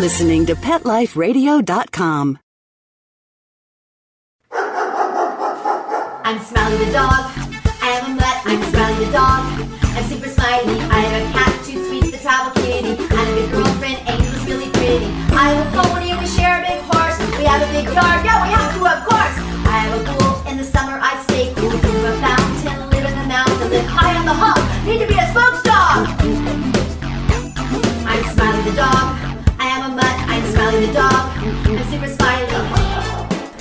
listening to PetLifeRadio.com. I'm Smiley the dog. I am a mutt. I'm Smiley the dog. I'm super smiley. I have a cat, too sweet, the travel kitty. I have a good girlfriend, Angel's really pretty. I have a pony and we share a big horse. We have a big yard. Yeah, we have to, of course. I have a pool. In the summer I stay cool. Do a fountain, live in the mountain, live high on the hog. Need to be a spokes dog. I'm Smiley the dog. I am a mutt. I'm Smiley the dog. I'm super smiley.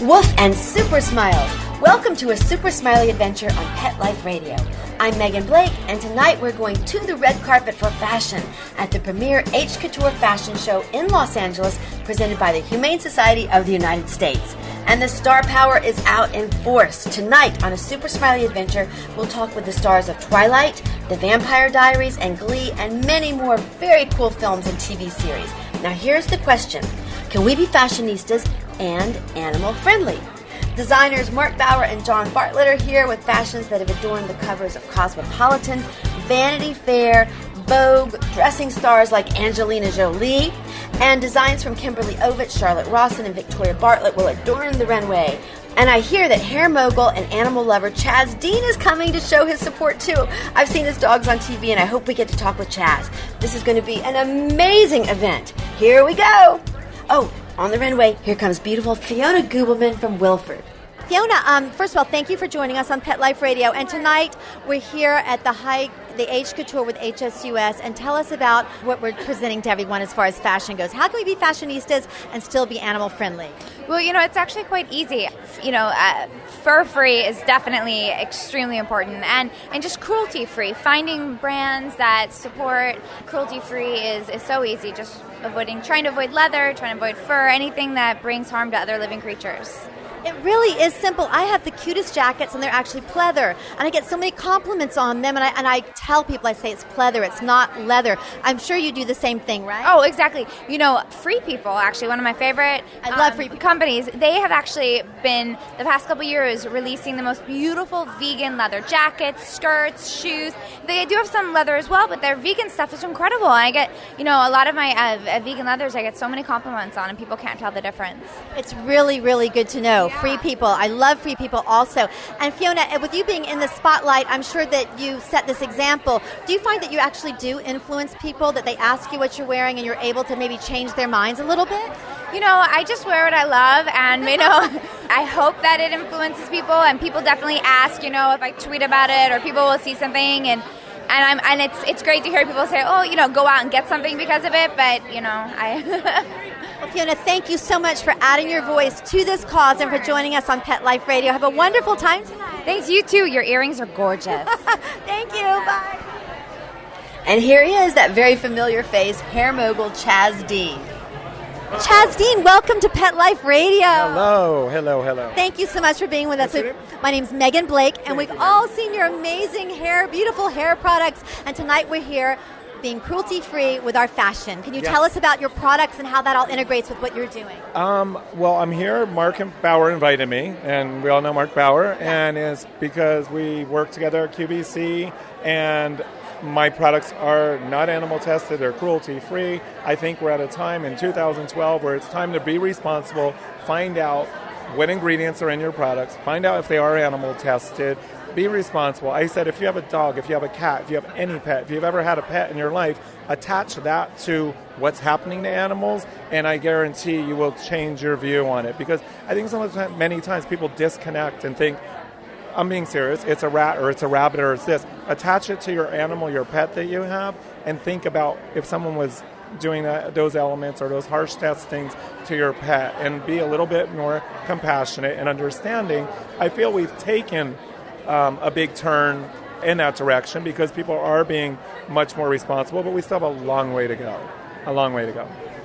Woof and super smiles. Welcome to a super smiley adventure on Pet Life Radio. I'm Megan Blake, and tonight we're going to the red carpet for fashion at the premier H-Couture fashion show in Los Angeles, presented by the Humane Society of the United States. And the star power is out in force. Tonight on a super smiley adventure, we'll talk with the stars of Twilight, the Vampire Diaries, and Glee, and many more very cool films and TV series. Now here's the question. Can we be fashionistas and animal friendly? Designers Bouwer and John Bartlet are here with fashions that have adorned the covers of Cosmopolitan, Vanity Fair, Vogue, dressing stars like Angelina Jolie, and designs from Kimberly Ovitz, Charlotte Rawson, and Victoria Bartlett will adorn the runway. And I hear that hair mogul and animal lover Chaz Dean is coming to show his support too. I've seen his dogs on TV and I hope we get to talk with Chaz. This is going to be an amazing event. Here we go. Oh, on the runway, here comes beautiful Fiona Gubelman from Wilford. Fiona, first of all, thank you for joining us on Pet Life Radio. And tonight, we're here at the H-Couture with HSUS. And tell us about what we're presenting to everyone as far as fashion goes. How can we be fashionistas and still be animal friendly? Well, it's actually quite easy. Fur-free is definitely extremely important. And just cruelty-free. Finding brands that support cruelty-free is so easy. Just trying to avoid leather, trying to avoid fur, anything that brings harm to other living creatures. It really is simple. I have the cutest jackets, and they're actually pleather. And I get so many compliments on them, and I tell people, I say it's pleather, it's not leather. I'm sure you do the same thing, right? Oh, exactly. Free People, actually, one of my favorite I love Free People companies, they have actually been, the past couple years, releasing the most beautiful vegan leather jackets, skirts, shoes. They do have some leather as well, but their vegan stuff is incredible. I get, a lot of my vegan leathers, I get so many compliments on, and people can't tell the difference. It's really, really good to know. Yeah. Free People. I love Free People also. And Fiona, with you being in the spotlight, I'm sure that you set this example. Do you find that you actually do influence people, that they ask you what you're wearing and you're able to maybe change their minds a little bit? I just wear what I love, and, I hope that it influences people, and people definitely ask, if I tweet about it or people will see something, and it's great to hear people say, go out and get something because of it, but, Well, Fiona, thank you so much for adding your voice to this cause and for joining us on Pet Life Radio. Have a wonderful time tonight. Thanks, you too. Your earrings are gorgeous. Thank you. Bye. And here he is, that very familiar face, hair mogul Chaz Dean. Chaz Dean, welcome to Pet Life Radio. Hello. Thank you so much for being with us. My name's Megan Blake, and we've all seen your amazing hair, beautiful hair products, and tonight we're here being cruelty-free with our fashion. Can you tell us about your products and how that all integrates with what you're doing? Well, I'm here. Mark and Bouwer invited me, and we all know Mark Bouwer, and it's because we work together at QVC, and my products are not animal tested, they're cruelty-free. I think we're at a time in 2012 where it's time to be responsible, find out what ingredients are in your products, find out if they are animal tested, be responsible. I said if you have a dog, if you have a cat, if you have any pet, if you've ever had a pet in your life, attach that to what's happening to animals, and I guarantee you will change your view on it. Because I think many times people disconnect and think, I'm being serious, it's a rat or it's a rabbit or it's this. Attach it to your animal, your pet that you have, and think about if someone was doing those elements or those harsh testings to your pet, and be a little bit more compassionate and understanding. I feel we've taken a big turn in that direction because people are being much more responsible, but we still have a long way to go.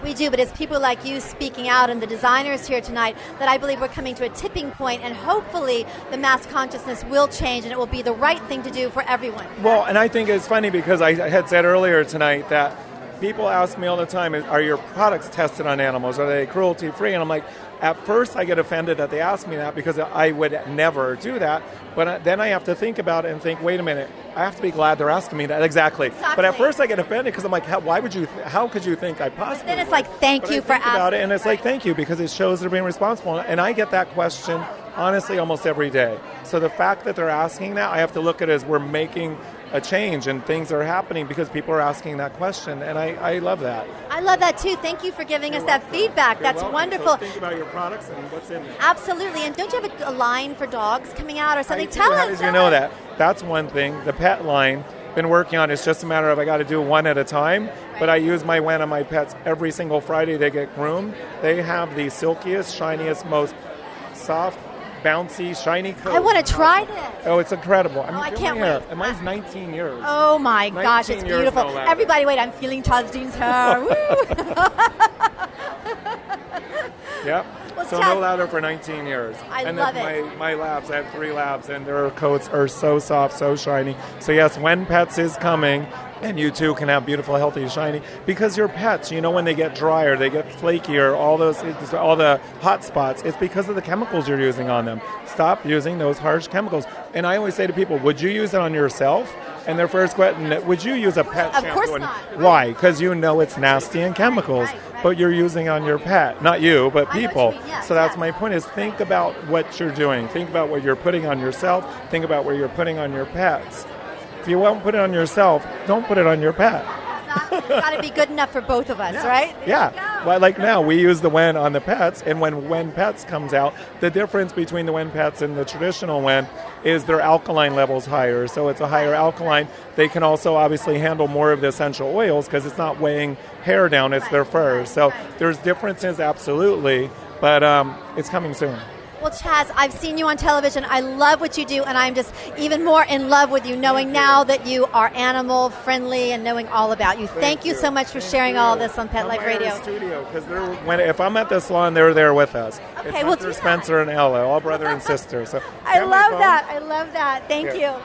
We do, but it's people like you speaking out and the designers here tonight that I believe we're coming to a tipping point, and hopefully the mass consciousness will change and it will be the right thing to do for everyone. Well, and I think it's funny because I had said earlier tonight that people ask me all the time, are your products tested on animals? Are they cruelty-free? And I'm like, at first I get offended that they ask me that because I would never do that. But then I have to think about it and think, wait a minute, I have to be glad they're asking me that. Exactly. But at first I get offended because I'm like, how could you think I possibly Then it's like, thank you for asking. About it, and it's like, thank you, because it shows they're being responsible. And I get that question, honestly, almost every day. So the fact that they're asking that, I have to look at it as we're making a change and things are happening because people are asking that question, and I love that. I love that too. Thank you for giving us that feedback. That's welcome. wonderful. So think about your products and what's in them. Absolutely. And don't you have a line for dogs coming out or something? I do. Tell us. How did you know that? That's one thing. The pet line, been working on it. It's just a matter of I got to do one at a time. But I use my Wen on my pets every single Friday. They get groomed. They have the silkiest, shiniest, most soft, bouncy, shiny coat. I want to try this. Oh, it's incredible. I can't wait. And mine's 19 years. Oh my gosh, it's 19 years, beautiful. no ladder. Everybody, wait, I'm feeling Chaz Dean's hair. Woo! Yep. Well, So Chaz, no ladder for 19 years. I and love then it. my labs, I have 3 labs, and their coats are so soft, so shiny. So yes, when Pets is coming, and you too can have beautiful, healthy, shiny, because your pets, when they get drier, they get flakier, all the hot spots, it's because of the chemicals you're using on them. Stop using those harsh chemicals. And I always say to people, would you use it on yourself? And their first question, would you use a pet shampoo? Of course And not. why? Because it's nasty and chemicals. Right. But you're using on your pet. Not you, but I know what you people. mean. Yes, So that's yes. my point, is think about what you're doing. Think about what you're putting on yourself. Think about what you're putting on your pets. If you won't put it on yourself, don't put it on your pet. It's got to be good enough for both of us, right? There you Yeah. go. Well, like now, we use the Wen on the pets, and when Wen Pets comes out, the difference between the Wen Pets and the traditional Wen is their alkaline levels higher. So it's a higher alkaline. They can also obviously handle more of the essential oils because it's not weighing hair down, it's their fur. So there's differences, absolutely, but it's coming soon. Well, Chaz, I've seen you on television. I love what you do, and I'm just even more in love with you, knowing now that you are animal friendly and knowing all about you. Thank you so much for sharing all of this on Pet Life Radio. Studio, because if I'm at the salon, they're there with us. Okay, It's we'll Hunter, do that. Spencer, and Ella, all brother and sister. So I grab my love phone. that. I love that. Thank Yeah. you.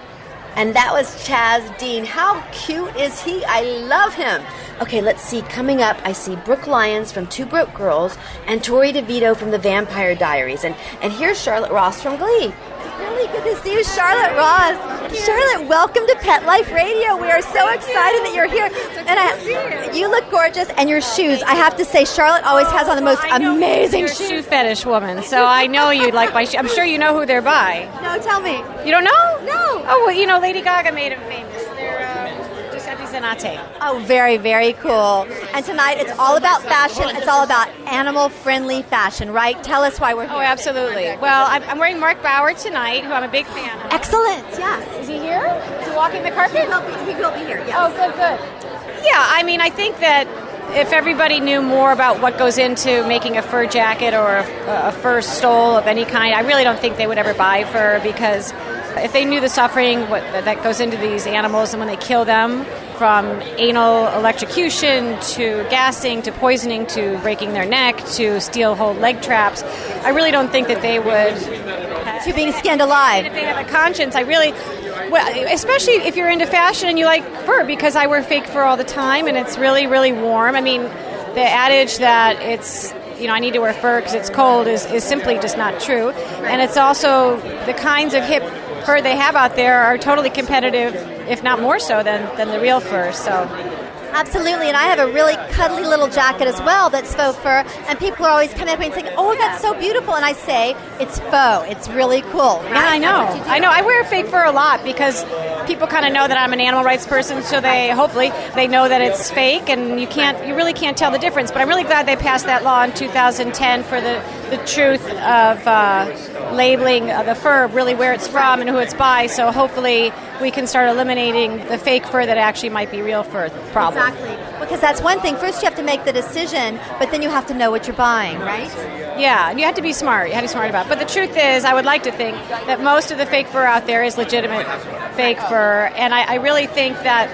And that was Chaz Dean. How cute is he? I love him. Okay, let's see. Coming up, I see Brooke Lyons from Two Broke Girls and Tori DeVito from the Vampire Diaries. And here's Charlotte Ross from Glee. Really good to see you, Charlotte Ross. Charlotte, welcome to Pet Life Radio. We are so excited that you're here. And you look gorgeous, and your shoes. I have to say, Charlotte always has on the most amazing You're a shoes. shoe fetish woman, so I know you'd like my shoes. I'm sure you know who they're by. No, tell me. You don't know? No. Oh, well, Lady Gaga made them famous. They're Giuseppe Zanotti. Oh, very, very cool. And tonight it's all about fashion. It's all about animal-friendly fashion, right? Tell us why we're here. Oh, absolutely. Well, I'm wearing Mark Bouwer tonight, who I'm a big fan of. Excellent, yes. Is he here? Is he walking the carpet? He will be here, yes. Oh, good. Yeah, I think that if everybody knew more about what goes into making a fur jacket or a fur stole of any kind, I really don't think they would ever buy fur, because if they knew the suffering that goes into these animals and when they kill them, from anal electrocution to gassing to poisoning to breaking their neck to steel-hold leg traps, I really don't think that they would... To being skinned alive. If they have a conscience, especially if you're into fashion and you like fur, because I wear fake fur all the time and it's really, really warm. I mean, the adage that it's, I need to wear fur because it's cold is simply just not true. And it's also the kinds of hip fur they have out there are totally competitive, if not more so than the real fur. So. Absolutely, and I have a really cuddly little jacket as well that's faux fur, and people are always coming up to me and saying, oh, that's so beautiful, and I say, it's faux, it's really cool. Right? Yeah, I know. I wear fake fur a lot because people kind of know that I'm an animal rights person, so hopefully they know that it's fake, and you really can't tell the difference. But I'm really glad they passed that law in 2010 for the truth of labeling the fur, really where it's from and who it's by, so hopefully we can start eliminating the fake fur that actually might be real fur problem. Exactly, because that's one thing. First you have to make the decision, but then you have to know what you're buying, right? Yeah, and you have to be smart. You have to be smart about it. But the truth is, I would like to think that most of the fake fur out there is legitimate fake fur, and I really think that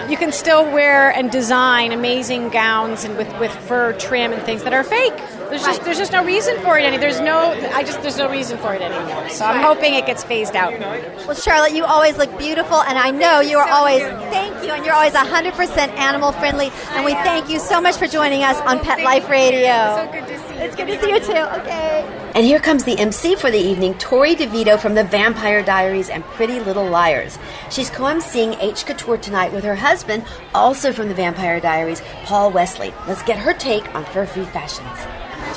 you can still wear and design amazing gowns and with fur trim and things that are fake. There's just no reason for it there's no reason for it anymore. So I'm hoping it gets phased out. Well, Charlotte, you always look beautiful, and I know you are always, thank you, and you're always 100% animal friendly, and we thank you so much for joining us on Pet Life Radio. So good to see you. It's good to see you too. Okay. And here comes the MC for the evening, Tori DeVito from the Vampire Diaries and Pretty Little Liars. She's co-emceeing H-Couture tonight with her husband, also from the Vampire Diaries, Paul Wesley. Let's get her take on fur-free fashions.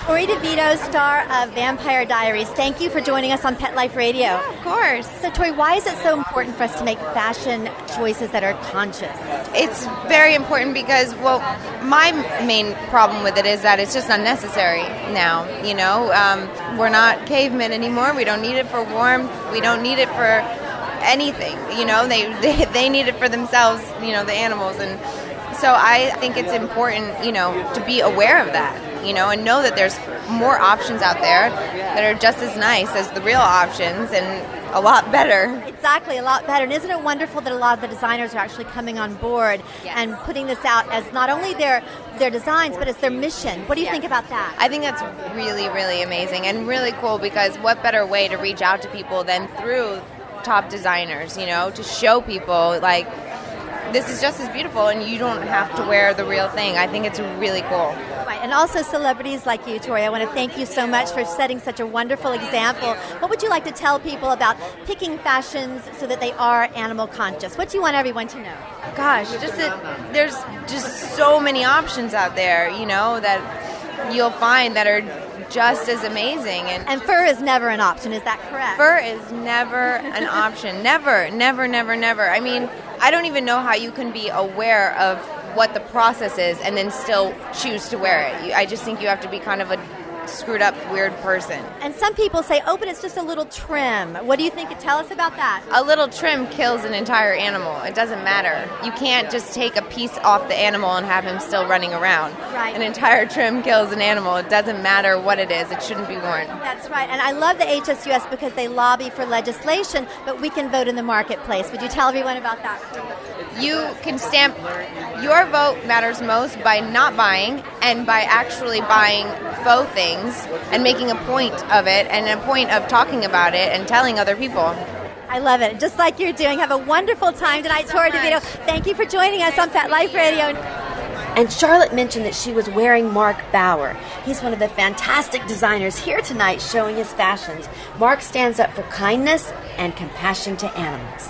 Tori DeVito, star of Vampire Diaries, thank you for joining us on Pet Life Radio. Yeah, of course. So, Tori, why is it so important for us to make fashion choices that are conscious? It's very important because, well, my main problem with it is that it's just unnecessary now, you know. We're not cavemen anymore. We don't need it for warmth. We don't need it for anything, you know. They need it for themselves, you know, the animals. And so I think it's important, you know, to be aware of that, you know, and know that there's more options out there that are just as nice as the real options and a lot better. Exactly, a lot better. And isn't it wonderful that a lot of the designers are actually coming on board and putting this out as not only their designs, but as their mission? What do you think about that? I think that's really, really amazing and really cool, because what better way to reach out to people than through top designers, you know, to show people, like, this is just as beautiful and you don't have to wear the real thing. I think it's really cool. Right. And also celebrities like you, Tori, I want to thank you so much for setting such a wonderful example. What would you like to tell people about picking fashions so that they are animal conscious? What do you want everyone to know? Gosh, just that there's just so many options out there, you know, that you'll find that are just as amazing. And fur is never an option, is that correct? Fur is never an option. Never, never, never, never. I mean, I don't even know how you can be aware of what the process is and then still choose to wear it. I just think you have to be kind of a screwed up, weird person. And some people say, oh, but it's just a little trim. What do you think? Tell us about that. A little trim kills an entire animal. It doesn't matter. You can't just take a piece off the animal and have him still running around. Right. An entire trim kills an animal. It doesn't matter what it is. It shouldn't be worn. That's right. And I love the HSUS because they lobby for legislation, but we can vote in the marketplace. Would you tell everyone about that, please? You can stamp your vote matters most by not buying and by actually buying faux things and making a point of it and a point of talking about it and telling other people. I love it. Just like you're doing. Have a wonderful time tonight, Tori DeVito. Thank you for joining us on Pet Life Radio. And Charlotte mentioned that she was wearing Mark Bouwer. He's one of the fantastic designers here tonight showing his fashions. Mark stands up for kindness and compassion to animals.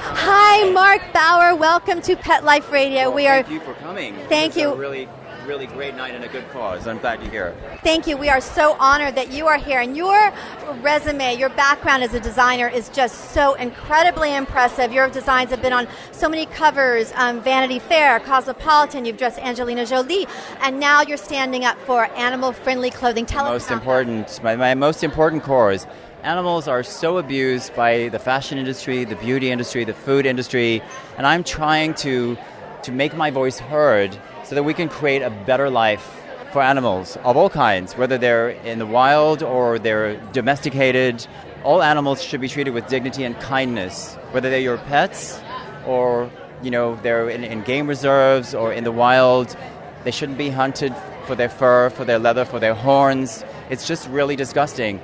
Hi, Mark Bouwer. Welcome to Pet Life Radio. Thank you for coming. Thank you. It's a really great night and a good cause. I'm glad you're here. Thank you. We are so honored that you are here. And your resume, your background as a designer is just so incredibly impressive. Your designs have been on so many covers, Vanity Fair, Cosmopolitan. You've dressed Angelina Jolie. And now you're standing up for animal-friendly clothing. Tell us about that. My most important cause. Animals are so abused by the fashion industry, the beauty industry, the food industry, and I'm trying to make my voice heard so that we can create a better life for animals of all kinds, whether they're in the wild or they're domesticated. All animals should be treated with dignity and kindness, whether they're your pets or, you know, they're in game reserves or in the wild. They shouldn't be hunted for their fur, for their leather, for their horns. It's just really disgusting.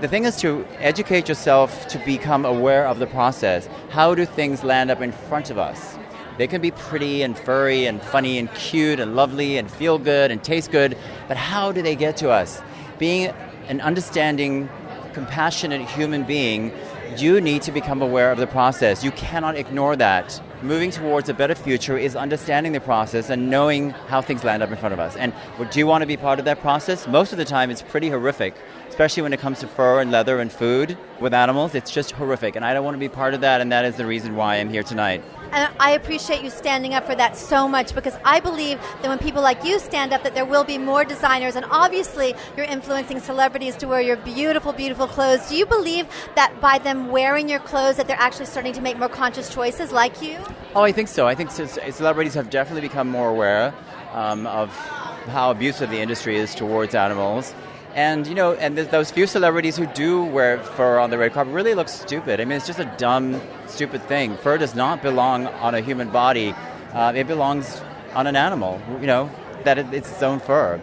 The thing is to educate yourself to become aware of the process. How do things land up in front of us? They can be pretty and furry and funny and cute and lovely and feel good and taste good, but how do they get to us? Being an understanding, compassionate human being, you need to become aware of the process. You cannot ignore that. Moving towards a better future is understanding the process and knowing how things land up in front of us. And do you want to be part of that process? Most of the time it's pretty horrific, especially when it comes to fur and leather and food with animals. It's just horrific, and I don't want to be part of that, and that is the reason why I'm here tonight. And I appreciate you standing up for that so much, because I believe that when people like you stand up, that there will be more designers, and obviously you're influencing celebrities to wear your beautiful, beautiful clothes. Do you believe that by them wearing your clothes that they're actually starting to make more conscious choices like you? Oh, I think so. I think celebrities have definitely become more aware of how abusive the industry is towards animals. And, you know, and those few celebrities who do wear fur on the red carpet really look stupid. I mean, it's just a dumb, stupid thing. Fur does not belong on a human body. It belongs on an animal, you know, that it's its own fur.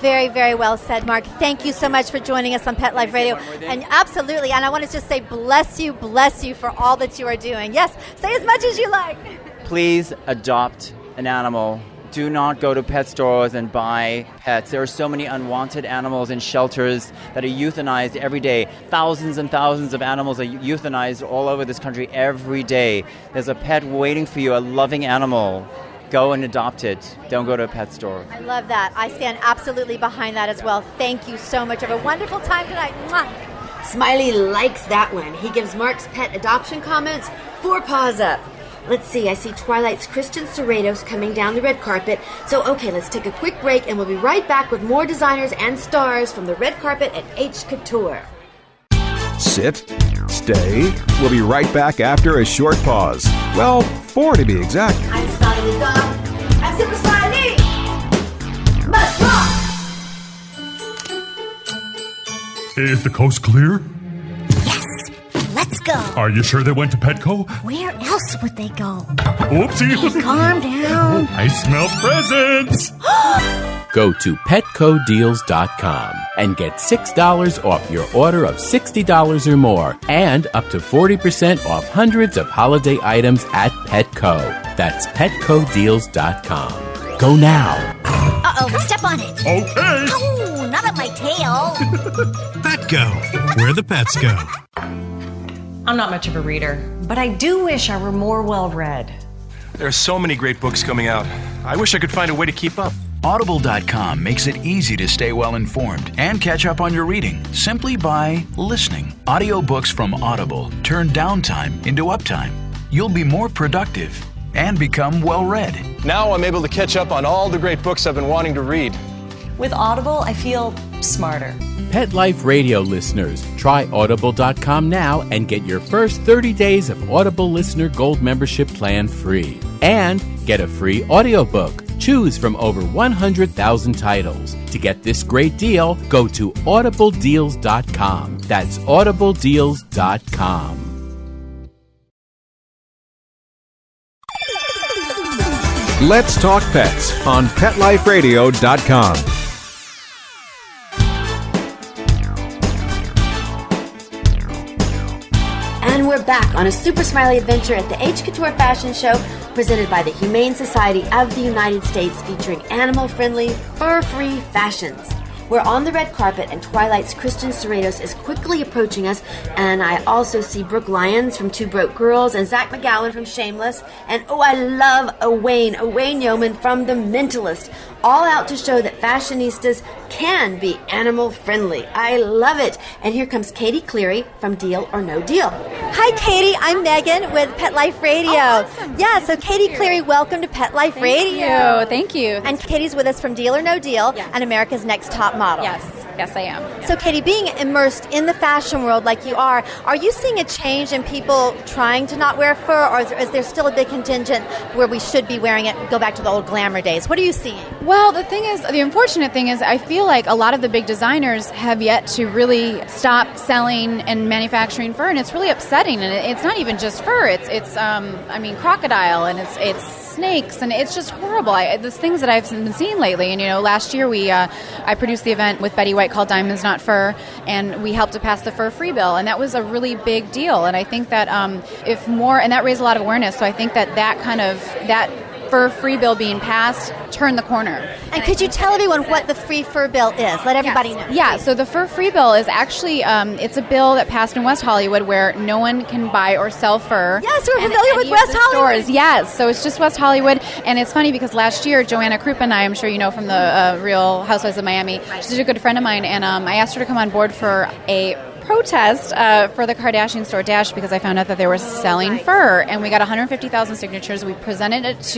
Very, very well said, Mark. Thank you so much for joining us on Pet Life Radio. And absolutely, and I want to just say bless you for all that you are doing. Yes, say as much as you like. Please adopt an animal. Do not go to pet stores and buy pets. There are so many unwanted animals in shelters that are euthanized every day. Thousands and thousands of animals are euthanized all over this country every day. There's a pet waiting for you, a loving animal. Go and adopt it. Don't go to a pet store. I love that. I stand absolutely behind that as well. Thank you so much. Have a wonderful time tonight. Mwah. Smiley likes that one. He gives Mark's pet adoption comments 4 paws up. Let's see, I see Twilight's Christian Serratos coming down the red carpet. So, okay, let's take a quick break and we'll be right back with more designers and stars from the red carpet at H-Couture. Sit, stay. We'll be right back after a short pause. Well, 4 to be exact. I'm Smiley the dog. I'm Super Smiley. Let's rock. Is the coast clear? Let's go. Are you sure they went to Petco? Where else would they go? Oopsie. Calm down. I smell presents. Go to PetcoDeals.com and get $6 off your order of $60 or more and up to 40% off hundreds of holiday items at Petco. That's PetcoDeals.com. Go now. Uh-oh, step on it. Okay. Oh, not on my tail. Petco, where the pets go. I'm not much of a reader, but I do wish I were more well-read. There are so many great books coming out. I wish I could find a way to keep up. Audible.com makes it easy to stay well-informed and catch up on your reading simply by listening. Audiobooks from Audible turn downtime into uptime. You'll be more productive and become well-read. Now I'm able to catch up on all the great books I've been wanting to read. With Audible, I feel smarter. Pet Life Radio listeners, try Audible.com now and get your first 30 days of Audible Listener Gold membership plan free. And get a free audiobook. Choose from over 100,000 titles. To get this great deal, go to audibledeals.com. That's audibledeals.com. Let's Talk Pets on PetLifeRadio.com. And we're back on a super smiley adventure at the H-Couture Fashion Show presented by the Humane Society of the United States, featuring animal-friendly, fur-free fashions. We're on the red carpet and Twilight's Christian Serratos is quickly approaching us, and I also see Brooke Lyons from Two Broke Girls and Zach McGowan from Shameless, and oh, I love Wayne Yeoman from The Mentalist, all out to show that fashionistas can be animal-friendly. I love it. And here comes Katie Cleary from Deal or No Deal. Hi, Katie. I'm Megan with Pet Life Radio. Oh, awesome. Yeah, so Katie Cleary, welcome to Pet Life Radio. Thank you. And Katie's with us from Deal or No Deal and America's Next Top Model. Yes, I am. So, Katie, being immersed in the fashion world like you are you seeing a change in people trying to not wear fur, or is there still a big contingent where we should be wearing it, go back to the old glamour days? What are you seeing? Well, the unfortunate thing is I feel like a lot of the big designers have yet to really stop selling and manufacturing fur, and it's really upsetting. And it's not even just fur; it's crocodile, and it's snakes, and it's just horrible. There's things that I've been seeing lately. And last year I produced the event with Betty White called Diamonds Not Fur, and we helped to pass the fur-free bill, and that was a really big deal. And I think that if more, and that raised a lot of awareness. So I think that fur-free bill being passed turned the corner. And could you tell everyone what the free fur bill is? Let everybody know. Yeah, so the fur-free bill is actually, it's a bill that passed in West Hollywood where no one can buy or sell fur. Yes, we're familiar with West Hollywood. Stores. Yes, so it's just West Hollywood. And it's funny because last year, Joanna Krupa and I'm sure you know from the Real Housewives of Miami, she's a good friend of mine, and I asked her to come on board for a protest for the Kardashian store Dash because I found out that they were selling fur, and we got 150,000 signatures. We presented it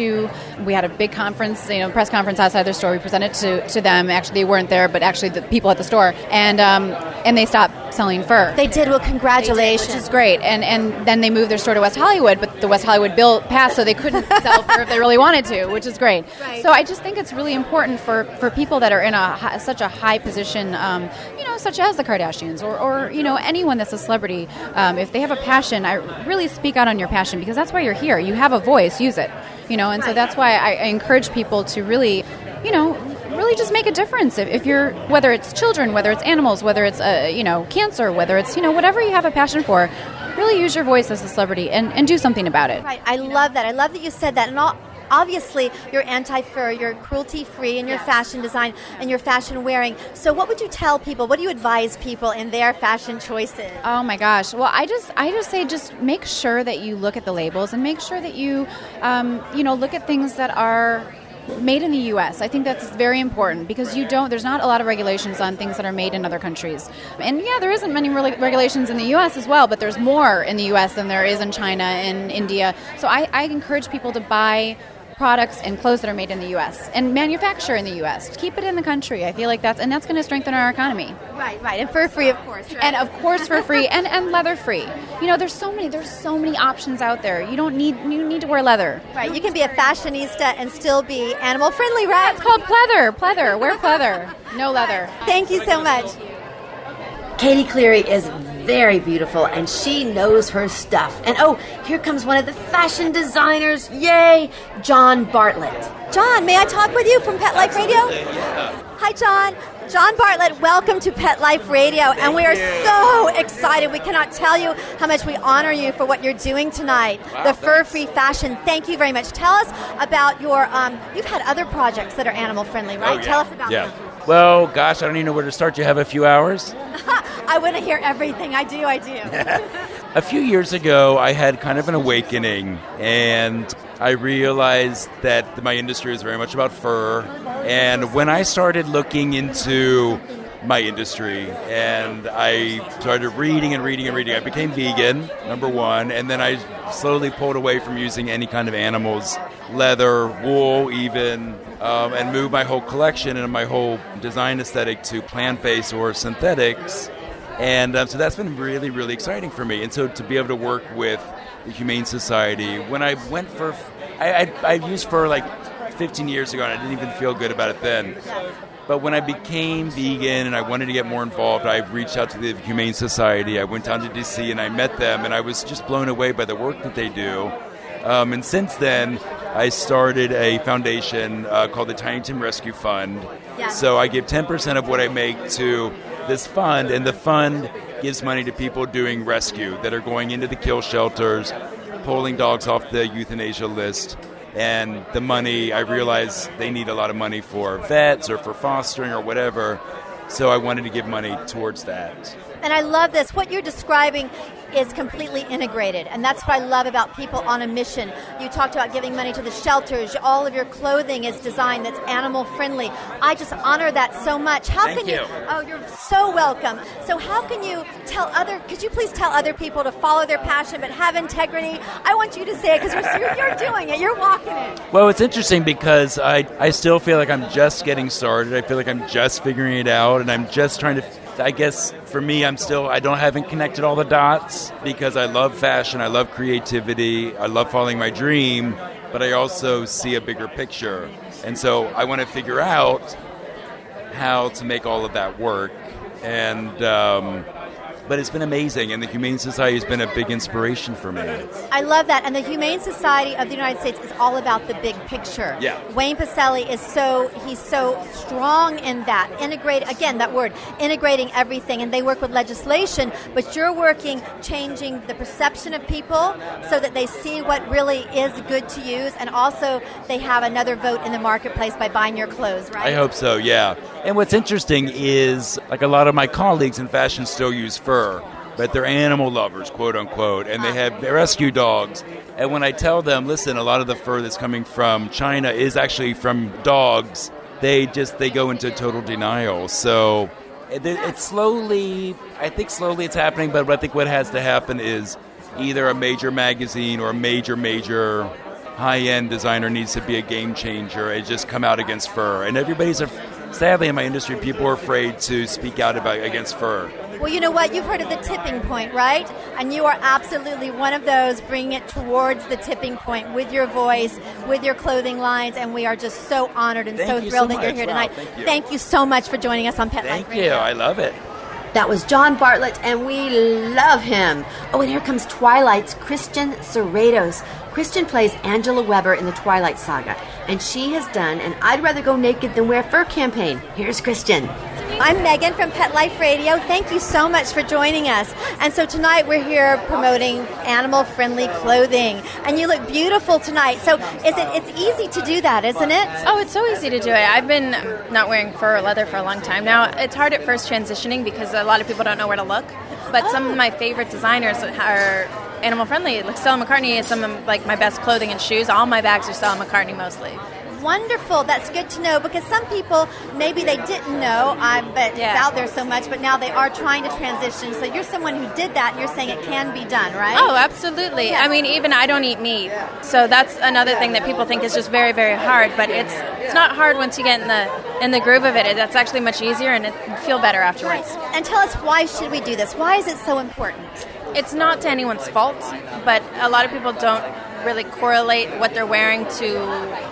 we had a big conference, press conference outside their store. We presented to them. Actually, they weren't there, but actually the people at the store, and they stopped selling fur. They did. Well, congratulations. Which is great. And then they moved their store to West Hollywood, but the West Hollywood bill passed, so they couldn't sell fur if they really wanted to, which is great. Right. So I just think it's really important for people that are in such a high position, such as the Kardashians or anyone that's a celebrity, if they have a passion, I really speak out on your passion, because that's why you're here. You have a voice, use it. So that's why I encourage people to really really just make a difference. If you're, whether it's children, whether it's animals, whether it's cancer, whether it's whatever you have a passion for, really use your voice as a celebrity and do something about it. Right. I love that. I love that you said that. And obviously, you're anti-fur, you're cruelty-free in your fashion design and your fashion wearing. So what would you tell people? What do you advise people in their fashion choices? Oh my gosh. Well, I just say just make sure that you look at the labels and make sure that you, look at things that are made in the U.S. I think that's very important because there's not a lot of regulations on things that are made in other countries. And yeah, there isn't many regulations in the U.S. as well, but there's more in the U.S. than there is in China and India. So I encourage people to buy products and clothes that are made in the U.S. and manufacture in the U.S. Keep it in the country. I feel like that's going to strengthen our economy. Right. And fur-free, of course. Right? And of course fur-free and leather-free. There's so many options out there. You need to wear leather. Right. You can be a fashionista and still be animal-friendly, right? Yeah, it's called pleather. Wear pleather. No leather. Thank you so much. Katie Cleary is very beautiful, and she knows her stuff. And here comes one of the fashion designers. Yay! John Bartlet. John, may I talk with you from Pet Life Radio? Yeah. Hi, John. John Bartlet, welcome to Pet Life Radio. And we are so excited. We cannot tell you how much we honor you for what you're doing tonight. Wow, the fur-free fashion. Thank you very much. Tell us about your, you've had other projects that are animal-friendly, right? Oh, yeah. Tell us about them. Well, gosh, I don't even know where to start. You have a few hours? I want to hear everything. I do. A few years ago, I had kind of an awakening, and I realized that my industry is very much about fur. And when I started looking into my industry, and I started reading, I became vegan, number one, and then I slowly pulled away from using any kind of animals, leather, wool even, and moved my whole collection and my whole design aesthetic to plant-based or synthetics. And so that's been really, really exciting for me. And so to be able to work with the Humane Society, when I went for, I used fur like 15 years ago, and I didn't even feel good about it then. But when I became vegan and I wanted to get more involved, I reached out to the Humane Society. I went down to D.C. and I met them, and I was just blown away by the work that they do. And since then, I started a foundation called the Tynington Rescue Fund. Yes. So I give 10% of what I make to this fund, and the fund gives money to people doing rescue that are going into the kill shelters, pulling dogs off the euthanasia list. And the money, I realize they need a lot of money for vets or for fostering or whatever. So I wanted to give money towards that. And I love this. What you're describing is completely integrated, and that's what I love about people on a mission. You talked about giving money to the shelters. All of your clothing is designed that's animal friendly. I just honor that so much. Thank you. Oh, you're so welcome. So how can you could you please tell other people to follow their passion but have integrity? I want you to say it because you're doing it. You're walking it. Well, it's interesting because I still feel like I'm just getting started. I feel like I'm just figuring it out, and I'm just trying to, I guess for me, I haven't connected all the dots because I love fashion, I love creativity, I love following my dream, but I also see a bigger picture. And so I want to figure out how to make all of that work. And but it's been amazing, and the Humane Society has been a big inspiration for me. I love that, and the Humane Society of the United States is all about the big picture. Yeah. Wayne Pacelli he's so strong in that. Integrating everything, and they work with legislation, but you're working, changing the perception of people so that they see what really is good to use, and also they have another vote in the marketplace by buying your clothes, right? I hope so, yeah. And what's interesting is, like, a lot of my colleagues in fashion still use fur, but they're animal lovers, quote unquote, and they have rescue dogs. And when I tell them, listen, a lot of the fur that's coming from China is actually from dogs, they go into total denial. So it's slowly it's happening, but I think what has to happen is either a major magazine or a major high-end designer needs to be a game changer and just come out against fur. And sadly in my industry, people are afraid to speak out against fur. Well, you know what? You've heard of the tipping point, right? And you are absolutely one of those bringing it towards the tipping point with your voice, with your clothing lines, and we are just so honored and so thrilled that you're here tonight. Thank you so much for joining us on Pet Life Radio. Thank you. I love it. That was John Bartlet, and we love him. Oh, and here comes Twilight's Christian Serratos. Kristen plays Angela Weber in the Twilight saga, and she has done an I'd Rather Go Naked Than Wear Fur campaign. Here's Kristen. I'm Megan from Pet Life Radio. Thank you so much for joining us. And so tonight we're here promoting animal-friendly clothing, and you look beautiful tonight. So it's easy to do that, isn't it? Oh, it's so easy to do it. I've been not wearing fur or leather for a long time now. It's hard at first transitioning because a lot of people don't know where to look. But some of my favorite designers are animal-friendly. Like Stella McCartney is some of like my best clothing and shoes. All my bags are Stella McCartney mostly. Wonderful. That's good to know, because some people, maybe they didn't know, but it's out there so much, but now they are trying to transition. So you're someone who did that, and you're saying it can be done, right? Oh, absolutely. Yes. I mean, even I don't eat meat. So that's another thing that people think is just very, very hard, but it's not hard once you get in the groove of it. That's actually much easier, and you feel better afterwards. Right. And tell us, why should we do this? Why is it so important? It's not to anyone's fault, but a lot of people don't really correlate what they're wearing to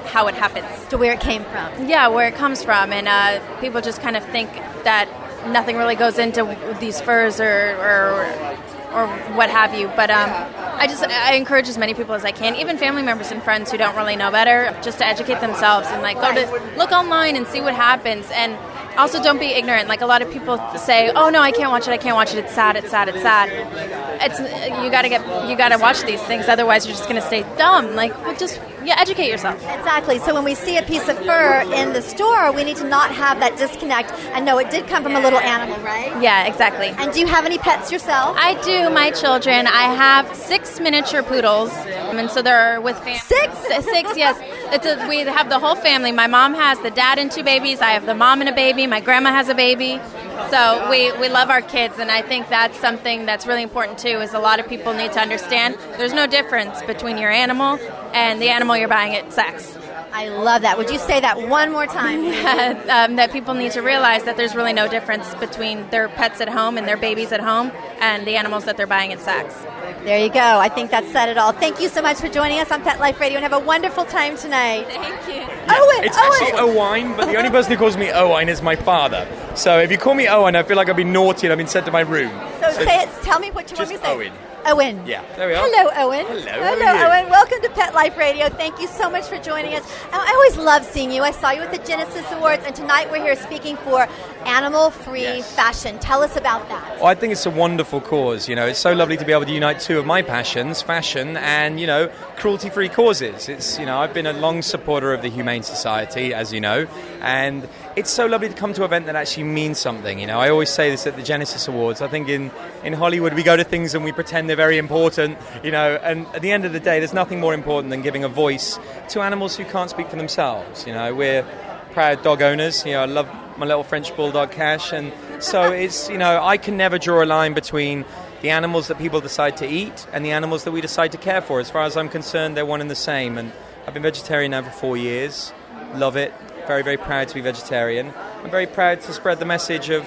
how it happens. To where it came from. Yeah, where it comes from. And people just kind of think that nothing really goes into these furs or what have you. But I encourage as many people as I can, even family members and friends who don't really know better, just to educate themselves and go to look online and see what happens. And also, don't be ignorant. Like, a lot of people say, "Oh no, I can't watch it. It's sad. It's sad. It's sad." You gotta watch these things. Otherwise, you're just gonna stay dumb. Educate yourself. Exactly. So when we see a piece of fur in the store, we need to not have that disconnect and know it did come from a little animal, right? Yeah, exactly. And do you have any pets yourself? I do. My children. I have 6 miniature poodles, and so they're with family. 6? 6, yes. We have the whole family. My mom has the dad and 2 babies. I have the mom and a baby. My grandma has a baby. So we love our kids, and I think that's something that's really important too, is a lot of people need to understand there's no difference between your animal and the animal you're buying at Saks. I love that. Would you say that one more time? That people need to realize that there's really no difference between their pets at home and their babies at home and the animals that they're buying at Saks. There you go. I think that said it all. Thank you so much for joining us on Pet Life Radio, and have a wonderful time tonight. Thank you. Owen! It's actually Owen, but the only person who calls me Owen is my father. So if you call me Owen, I feel like I've been naughty and I've been sent to my room. So say it. Tell me what you want me to say. Owen. Owen. Yeah, there we are. Hello, Owen. Hello, Owen. Welcome to Pet Life Radio. Thank you so much for joining us. I always love seeing you. I saw you at the Genesis Awards, and tonight we're here speaking for animal-free fashion. Tell us about that. Well, I think it's a wonderful cause. It's so lovely to be able to unite 2 of my passions, fashion and, cruelty-free causes. I've been a long supporter of the Humane Society, as you know, and it's so lovely to come to an event that actually means something. I always say this at the Genesis Awards. I think in Hollywood we go to things and we pretend they're very important, and at the end of the day there's nothing more important than giving a voice to animals who can't speak for themselves. We're proud dog owners. I love my little French bulldog Cash, and so it's I can never draw a line between the animals that people decide to eat and the animals that we decide to care for. As far as I'm concerned, they're one and the same. And I've been vegetarian now for 4 years. Love it. Very, very proud to be vegetarian. I'm very proud to spread the message of,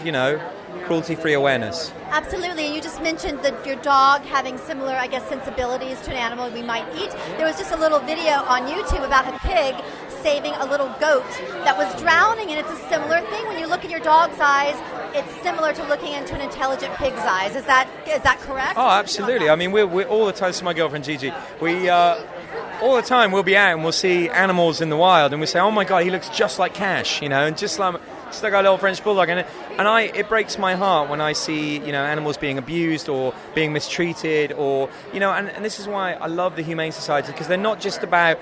cruelty-free awareness. Absolutely. You just mentioned that your dog having similar, sensibilities to an animal we might eat. There was just a little video on YouTube about a pig saving a little goat that was drowning, and it's a similar thing. When you look in your dog's eyes, it's similar to looking into an intelligent pig's eyes. Is that correct? Oh, absolutely. I mean, we're all the time, this is my girlfriend Gigi, all the time we'll be out and we'll see animals in the wild and we say, oh my God, he looks just like Cash, and just like our little French bulldog. And it breaks my heart when I see, animals being abused or being mistreated or, and this is why I love the Humane Society, because they're not just about,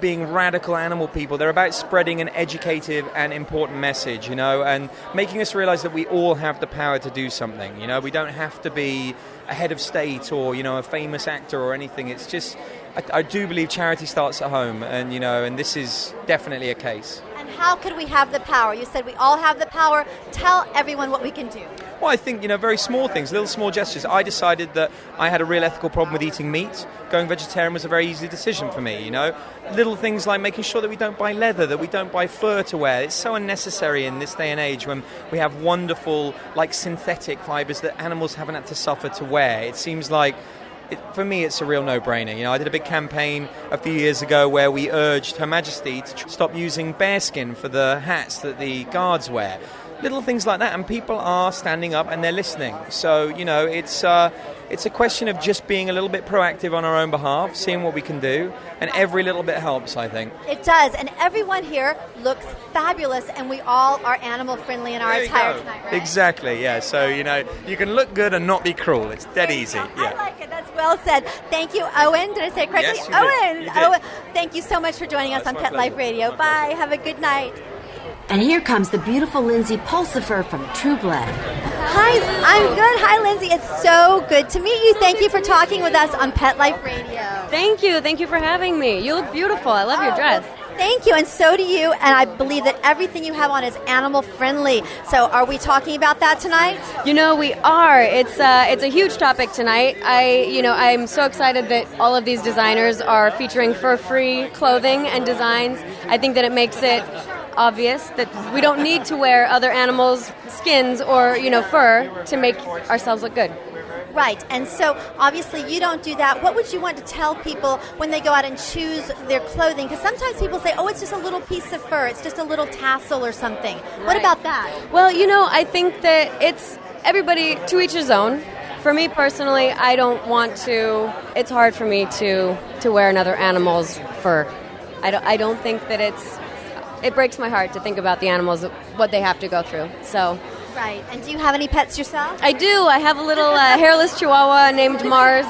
being radical animal people. They're about spreading an educative and important message, and making us realize that we all have the power to do something. We don't have to be a head of state or, a famous actor or anything. It's just, I do believe charity starts at home, and, and this is definitely a case. And how could we have the power? You said we all have the power. Tell everyone what we can do. Well, I think, very small things, little small gestures. I decided that I had a real ethical problem with eating meat. Going vegetarian was a very easy decision for me, Little things like making sure that we don't buy leather, that we don't buy fur to wear. It's so unnecessary in this day and age when we have wonderful, synthetic fibers that animals haven't had to suffer to wear. It seems like, for me, it's a real no-brainer. I did a big campaign a few years ago where we urged Her Majesty to stop using bearskin for the hats that the guards wear. little things like that. And people are standing up and they're listening. So, it's a question of just being a little bit proactive on our own behalf, seeing what we can do, and every little bit helps, I think. It does, and everyone here looks fabulous, and we all are animal friendly in our attire tonight, right? Exactly, yeah. So, you can look good and not be cruel. It's dead easy. Yeah. I like it. That's well said. Thank you, Owen. Did I say it correctly? Yes, you did. Owen. You did. Owen. Thank you so much for joining us on Pet Life Radio. Bye. Have a good night. And here comes the beautiful Lindsay Pulsifer from True Blood. Hi, I'm good. Hi, Lindsay. It's so good to meet you. Thank you for talking with us on Pet Life Radio. Thank you. Thank you for having me. You look beautiful. I love your dress. Thank you, and so do you. And I believe that everything you have on is animal friendly. So, are we talking about that tonight? We are. It's a huge topic tonight. I'm so excited that all of these designers are featuring fur-free clothing and designs. I think that it makes it obvious that we don't need to wear other animals' skins or fur to make ourselves look good. Right, and so obviously you don't do that. What would you want to tell people when they go out and choose their clothing? Because sometimes people say, oh, it's just a little piece of fur, it's just a little tassel or something. Right. What about that? Well, I think that it's everybody to each his own. For me personally, I don't want to, it's hard for me to wear another animal's fur. I don't think that it breaks my heart to think about the animals, what they have to go through. So. Right. And do you have any pets yourself? I do. I have a little hairless chihuahua named Mars.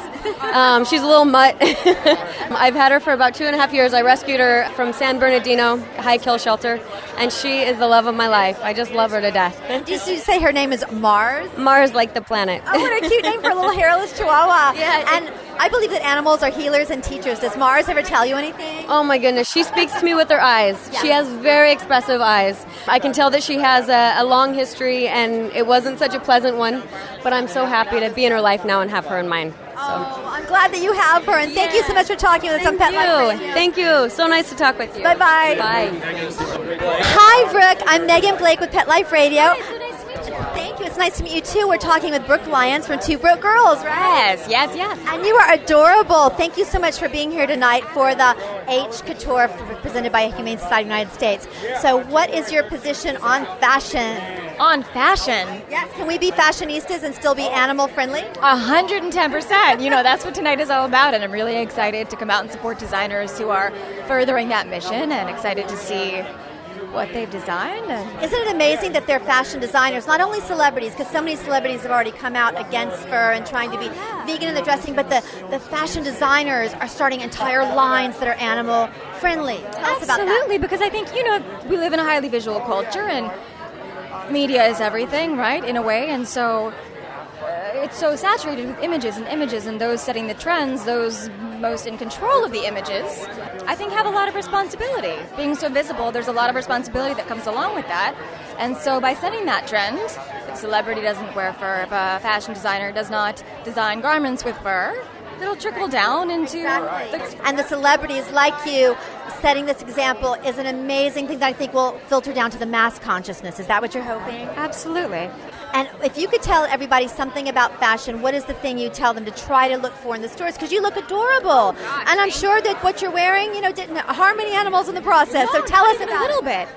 She's a little mutt. I've had her for about 2.5 years. I rescued her from San Bernardino High Kill Shelter, and she is the love of my life. I just love her to death. Did you say her name is Mars? Mars, like the planet. Oh, what a cute name for a little hairless chihuahua. Yeah. And I believe that animals are healers and teachers. Does Mars ever tell you anything? Oh my goodness, she speaks to me with her eyes. Yeah. She has very expressive eyes. I can tell that she has a long history, and it wasn't such a pleasant one, but I'm so happy to be in her life now and have her in mine. So. Oh, I'm glad that you have her, and thank you so much for talking with us on Pet Life Radio. Thank you. So nice to talk with you. Bye-bye. Bye. Hi, Brooke. I'm Megan Blake with Pet Life Radio. Hi, so nice to meet you. Thank you. It's nice to meet you, too. We're talking with Brooke Lyons from Two Broke Girls, right? Yes. And you are adorable. Thank you so much for being here tonight for the H-Couture presented by Humane Society of the United States. So what is your position on fashion? On fashion? Yes. Can we be fashionistas and still be animal friendly? 110%. That's what tonight is all about, and I'm really excited to come out and support designers who are furthering that mission, and excited to see what they've designed. Isn't it amazing that they're fashion designers, not only celebrities, because so many celebrities have already come out against fur and trying to be vegan in their dressing, but the fashion designers are starting entire lines that are animal friendly. Tell us about that. Absolutely, because I think, we live in a highly visual culture, and media is everything, right, in a way, and so it's so saturated with images, and those setting the trends, those most in control of the images, I think have a lot of responsibility. Being so visible, there's a lot of responsibility that comes along with that, and so by setting that trend, if a celebrity doesn't wear fur, if a fashion designer does not design garments with fur, it'll trickle down into... And the celebrities like you setting this example is an amazing thing that I think will filter down to the mass consciousness. Is that what you're hoping? Absolutely. And if you could tell everybody something about fashion, what is the thing you tell them to try to look for in the stores? Because you look adorable. And I'm sure that what you're wearing, didn't harm any animals in the process. So tell us about it. A little bit.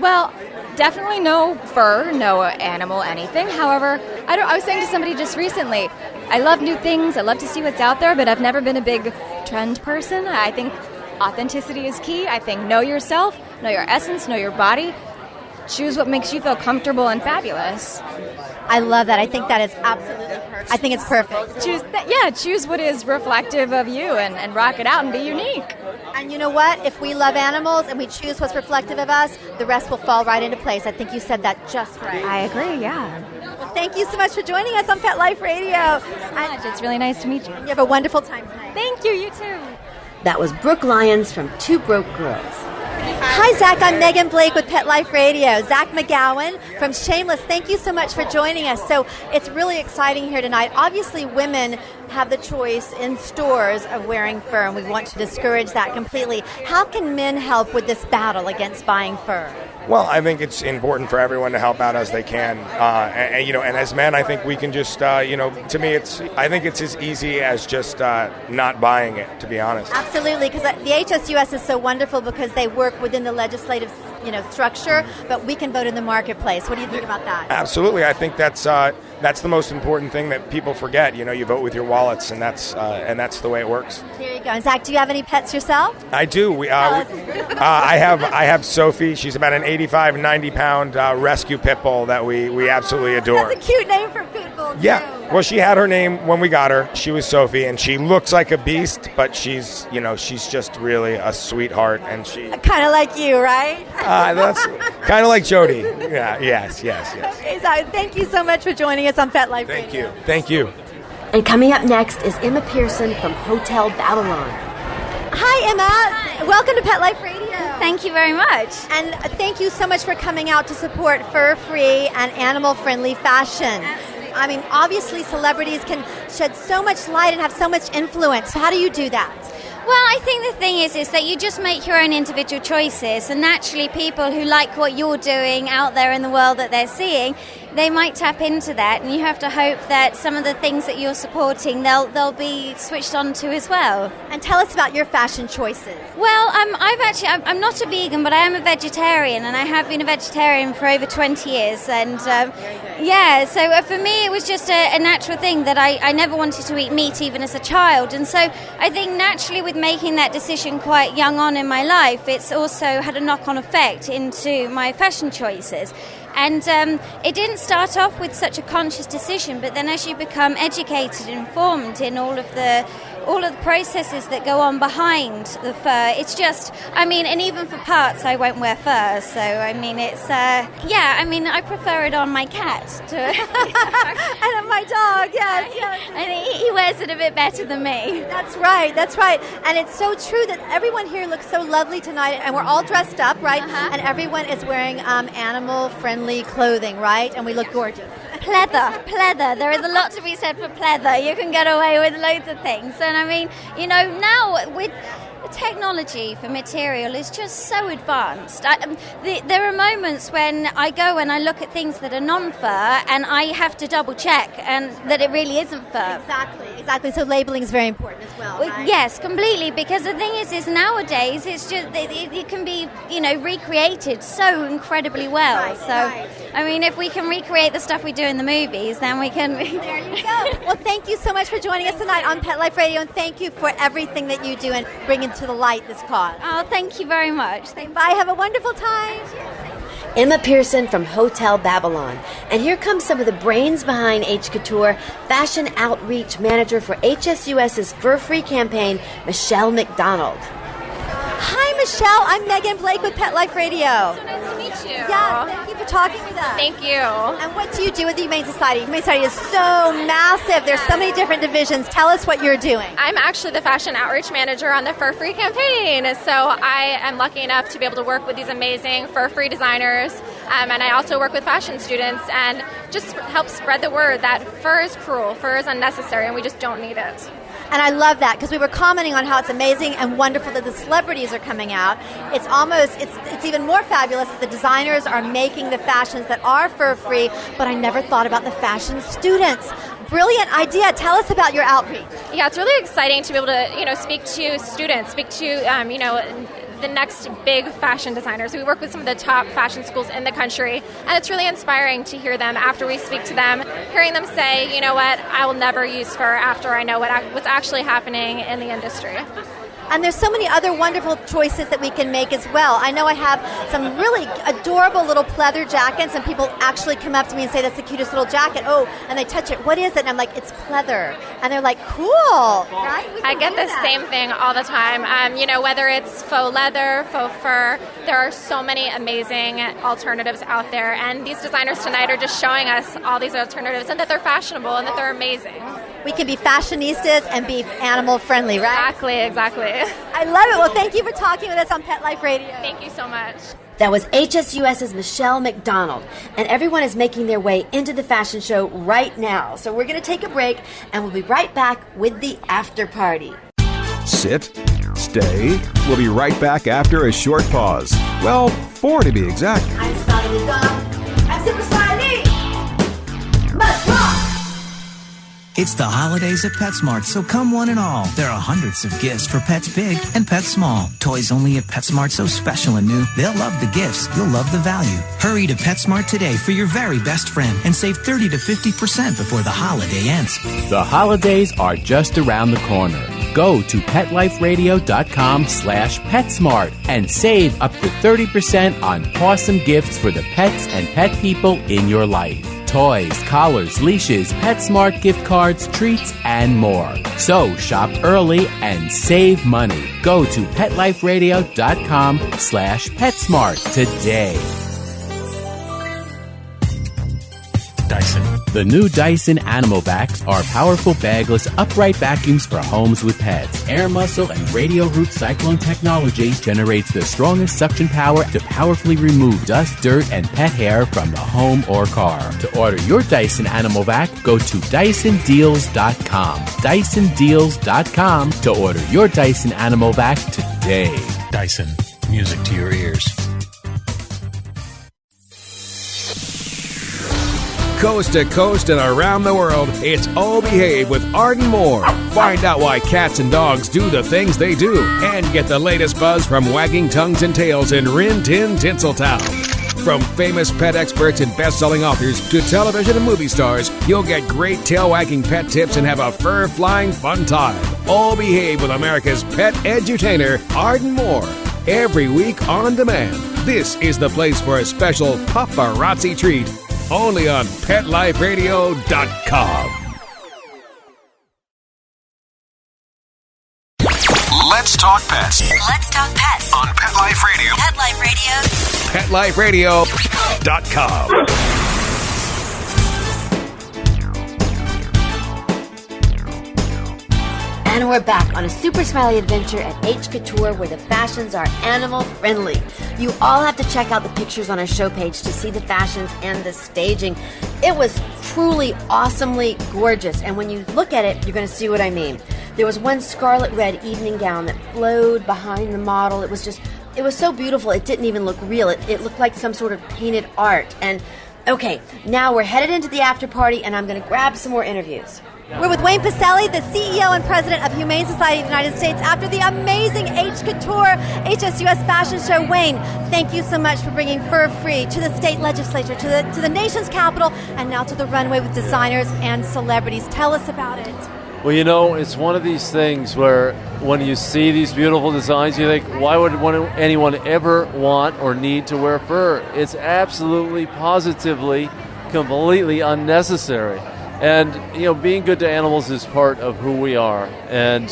Well, definitely no fur, no animal, anything. However, I was saying to somebody just recently, I love new things, I love to see what's out there, but I've never been a big trend person. I think authenticity is key. I think know yourself, know your essence, know your body. Choose what makes you feel comfortable and fabulous. I love that. I think that is absolutely perfect. I think it's perfect. Choose what is reflective of you and rock it out and be unique. And you know what? If we love animals and we choose what's reflective of us, the rest will fall right into place. I think you said that just right. I agree, yeah. Well, thank you so much for joining us on Pet Life Radio. It's really nice to meet you. You have a wonderful time tonight. Thank you, you too. That was Brooke Lyons from Two Broke Girls. Hi, Zach. I'm Megan Blake with Pet Life Radio. Zach McGowan from Shameless. Thank you so much for joining us. So it's really exciting here tonight. Obviously, women have the choice in stores of wearing fur, and we want to discourage that completely. How can men help with this battle against buying fur? Well, I think it's important for everyone to help out as they can, and as men, I think we can just, to me, I think it's as easy as just not buying it, to be honest. Absolutely, because the HSUS is so wonderful because they work within the legislative structure, but we can vote in the marketplace. What do you think about that? Absolutely. I think that's the most important thing that people forget. You vote with your wallets, and that's the way it works. There you go. And Zach, do you have any pets yourself? I do. I have Sophie. She's about an 85, 90-pound rescue pit bull that we absolutely adore. That's a cute name for pit bull. Yeah. Well, she had her name when we got her. She was Sophie, and she looks like a beast, but she's just really a sweetheart, and she kind of like you, right? That's kind of like Jody. Yeah. Yes. Okay, Zach, thank you so much for joining us on Pet Life Radio. Thank you. And coming up next is Emma Pearson from Hotel Babylon. Hi, Emma. Welcome to Pet Life Radio. Thank you very much. And thank you so much for coming out to support fur-free and animal-friendly fashion. I mean, obviously, celebrities can shed so much light and have so much influence. So how do you do that? Well, I think the thing is that you just make your own individual choices, and naturally people who like what you're doing out there in the world that they're seeing, they might tap into that, and you have to hope that some of the things that you're supporting, they'll be switched on to as well. And tell us about your fashion choices. Well, I'm not a vegan, but I am a vegetarian, and I have been a vegetarian for over 20 years, and so for me it was just a natural thing that I never wanted to eat meat even as a child, and so I think naturally with making that decision quite young on in my life, it's also had a knock-on effect into my fashion choices. And it didn't start off with such a conscious decision, but then as you become educated and informed in all of the processes that go on behind the fur, it's just, and even for parts I won't wear fur, so it's, I prefer it on my cat and on my dog, yes. And he wears it a bit better than me. That's right. And it's so true that everyone here looks so lovely tonight, and we're all dressed up, right? And everyone is wearing animal-friendly clothing, right? And we look gorgeous. Pleather. There is a lot to be said for pleather. You can get away with loads of things. And now with the technology for material is just so advanced. There are moments when I go and I look at things that are non-fur and I have to double check and that it really isn't fur. Exactly. So labeling is very important as well, right? Yes, completely. Because the thing is nowadays it's just it can be recreated so incredibly well. Right. If we can recreate the stuff we do in the movies, then we can. There you go. Well, thank you so much for joining us tonight on Pet Life Radio, and thank you for everything that you do and bringing to the light this cause. Oh, thank you very much. Bye. Have a wonderful time. Emma Pearson from Hotel Babylon. And here comes some of the brains behind H-Couture, fashion outreach manager for HSUS's Fur-Free campaign, Michelle McDonald. Hi, Michelle. I'm Megan Blake with Pet Life Radio. So nice to meet you. Yes, thank you for talking with us. Thank you. And what do you do with the Humane Society? Humane Society is so massive. There's so many different divisions. Tell us what you're doing. I'm actually the fashion outreach manager on the Fur-Free campaign. So I am lucky enough to be able to work with these amazing fur-free designers. And I also work with fashion students and just help spread the word that fur is cruel, fur is unnecessary, and we just don't need it. And I love that because we were commenting on how it's amazing and wonderful that the celebrities are coming out. It's even more fabulous that the designers are making the fashions that are fur-free, but I never thought about the fashion students. Brilliant idea. Tell us about your outreach. Yeah, it's really exciting to be able to, speak to students, speak to, the next big fashion designers. We work with some of the top fashion schools in the country, and it's really inspiring to hear them after we speak to them, hearing them say, you know what, I will never use fur after I know what's actually happening in the industry. And there's so many other wonderful choices that we can make as well. I know I have some really adorable little pleather jackets, and people actually come up to me and say, that's the cutest little jacket. Oh, and they touch it. What is it? And I'm like, it's pleather. And they're like, cool, right? I get the same thing all the time. Whether it's faux leather, faux fur, there are so many amazing alternatives out there. And these designers tonight are just showing us all these alternatives and that they're fashionable and that they're amazing. We can be fashionistas and be animal friendly, right? Exactly. I love it. Well, thank you for talking with us on Pet Life Radio. Thank you so much. That was HSUS's Michelle McDonald. And everyone is making their way into the fashion show right now. So we're going to take a break, and we'll be right back with the after party. Sit, stay. We'll be right back after a short pause. Well, 4 to be exact. I'm Smiley the dog. I'm Super Smiley. Let's rock. It's the holidays at PetSmart, so come one and all. There are hundreds of gifts for pets big and pets small. Toys only at PetSmart, so special and new. They'll love the gifts. You'll love the value. Hurry to PetSmart today for your very best friend and save 30 to 50% before the holiday ends. The holidays are just around the corner. Go to PetLifeRadio.com/PetSmart and save up to 30% on awesome gifts for the pets and pet people in your life. Toys, collars, leashes, PetSmart gift cards, treats, and more. So shop early and save money. Go to PetLifeRadio.com/PetSmart today. Dyson. The new Dyson Animal Vacs are powerful bagless upright vacuums for homes with pets. Air muscle and radio root cyclone technology generates the strongest suction power to powerfully remove dust, dirt, and pet hair from the home or car. To order your Dyson Animal Vac, go to DysonDeals.com. DysonDeals.com to order your Dyson Animal Vac today. Dyson. Music to your ears. Coast to coast and around the world, it's All Behave with Arden Moore. Find out why cats and dogs do the things they do and get the latest buzz from wagging tongues and tails in Rin Tin Tinseltown. From famous pet experts and best-selling authors to television and movie stars, you'll get great tail-wagging pet tips and have a fur-flying fun time. All Behave with America's pet edutainer, Arden Moore. Every week on demand. This is the place for a special paparazzi treat. Only on PetLifeRadio.com. Let's talk pets. Let's talk pets On Pet Life Radio. Pet Life Radio. PetLifeRadio.com. And we're back on a super smiley adventure at H-Couture where the fashions are animal friendly. You all have to check out the pictures on our show page to see the fashions and the staging. It was truly awesomely gorgeous, and when you look at it, you're going to see what I mean. There was one scarlet red evening gown that flowed behind the model. It was so beautiful, it didn't even look real. It looked like some sort of painted art. And okay, now we're headed into the after party, and I'm going to grab some more interviews. We're with Wayne Pacelli, the CEO and President of Humane Society of the United States, after the amazing H-Couture HSUS fashion show. Wayne, thank you so much for bringing Fur Free to the state legislature, to the nation's capital, and now to the runway with designers and celebrities. Tell us about it. Well, you know, it's one of these things where when you see these beautiful designs, you think, why would anyone ever want or need to wear fur? It's absolutely, positively, completely unnecessary. And, you know, being good to animals is part of who we are. And,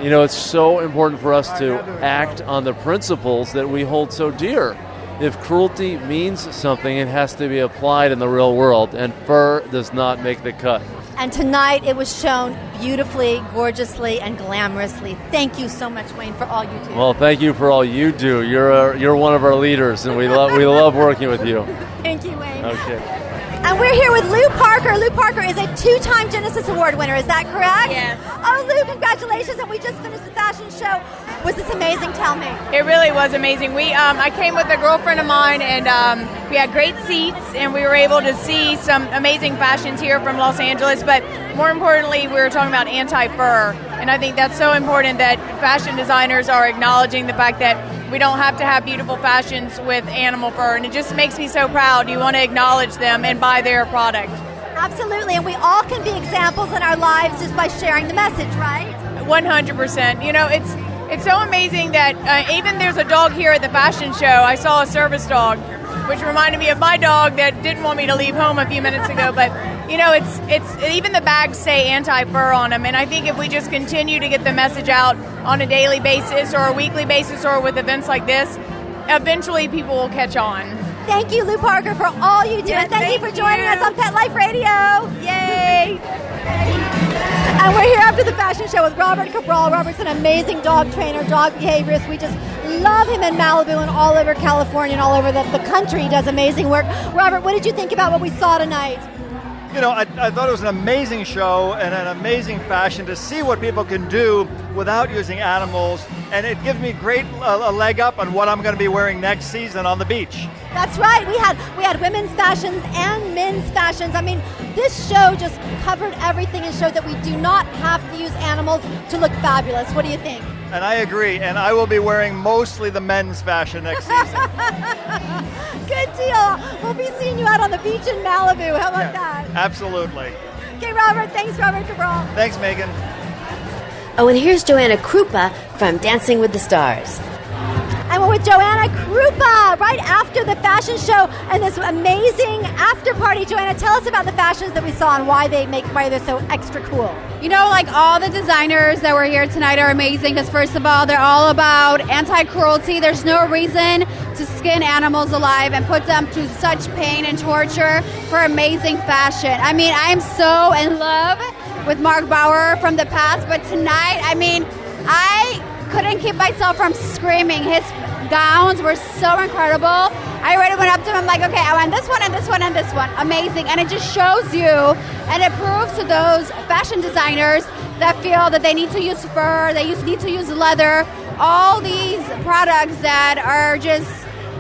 you know, it's so important for us to act on the principles that we hold so dear. If cruelty means something, it has to be applied in the real world, and fur does not make the cut. And tonight it was shown beautifully, gorgeously, and glamorously. Thank you so much, Wayne, for all you do. Well, thank you for all you do. You're one of our leaders, and we love working with you. Thank you, Wayne. Okay. And we're here with Lou Parker. Lou Parker is a 2-time Genesis Award winner. Is that correct? Yes. Oh, Lou, congratulations. And we just finished the fashion show. Was this amazing? Tell me. It really was amazing. I came with a girlfriend of mine, and we had great seats, and we were able to see some amazing fashions here from Los Angeles. But more importantly, we were talking about anti-fur. And I think that's so important that fashion designers are acknowledging the fact that we don't have to have beautiful fashions with animal fur. And it just makes me so proud. You want to acknowledge them and buy their product. Absolutely. And we all can be examples in our lives just by sharing the message, right? 100%. You know, it's so amazing that even there's a dog here at the fashion show. I saw a service dog, which reminded me of my dog that didn't want me to leave home a few minutes ago. But, you know, it's even the bags say anti-fur on them. And I think if we just continue to get the message out on a daily basis or a weekly basis or with events like this, eventually people will catch on. Thank you, Lou Parker, for all you do. Yes, and thank you for joining us on Pet Life Radio. Yay! And we're here after the fashion show with Robert Cabral. Robert's an amazing dog trainer, dog behaviorist. We just love him in Malibu and all over California and all over the country. He does amazing work. Robert, what did you think about what we saw tonight? You know, I thought it was an amazing show and an amazing fashion to see what people can do without using animals, and it gives me a leg up on what I'm going to be wearing next season on the beach. That's right. We had women's fashions and men's fashions. I mean, this show just covered everything and showed that we do not have to use animals to look fabulous. What do you think? And I agree, and I will be wearing mostly the men's fashion next season. Good deal. We'll be seeing you out on the beach in Malibu. How about that? Absolutely. Okay, Robert. Thanks, Robert Cabral. Thanks, Megan. Oh, and here's Joanna Krupa from Dancing with the Stars. And we're with Joanna Krupa right after the fashion show and this amazing after party. Joanna, tell us about the fashions that we saw and why they're so extra cool. You know, like all the designers that were here tonight are amazing because first of all, they're all about anti-cruelty. There's no reason to skin animals alive and put them through such pain and torture for amazing fashion. I mean, I am so in love with Mark Bouwer from the past, but tonight, I mean, I couldn't keep myself from screaming. His gowns were so incredible. I already went up to him, I'm like, okay, I want this one and this one and this one. Amazing. And it just shows you and it proves to those fashion designers that feel that they need to use fur, they need to use leather, all these products that are just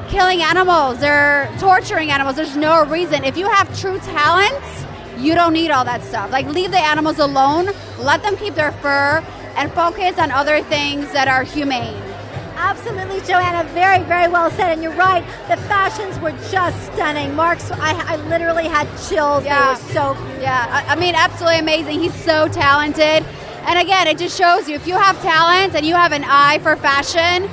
killing animals, they're torturing animals. There's no reason. If you have true talents, you don't need all that stuff. Like, leave the animals alone, let them keep their fur, and focus on other things that are humane. Absolutely, Joanna. Very, very well said. And you're right. The fashions were just stunning. Mark's, I literally had chills. Yeah. They were so beautiful. Yeah, I mean, absolutely amazing. He's so talented. And again, it just shows you if you have talent and you have an eye for fashion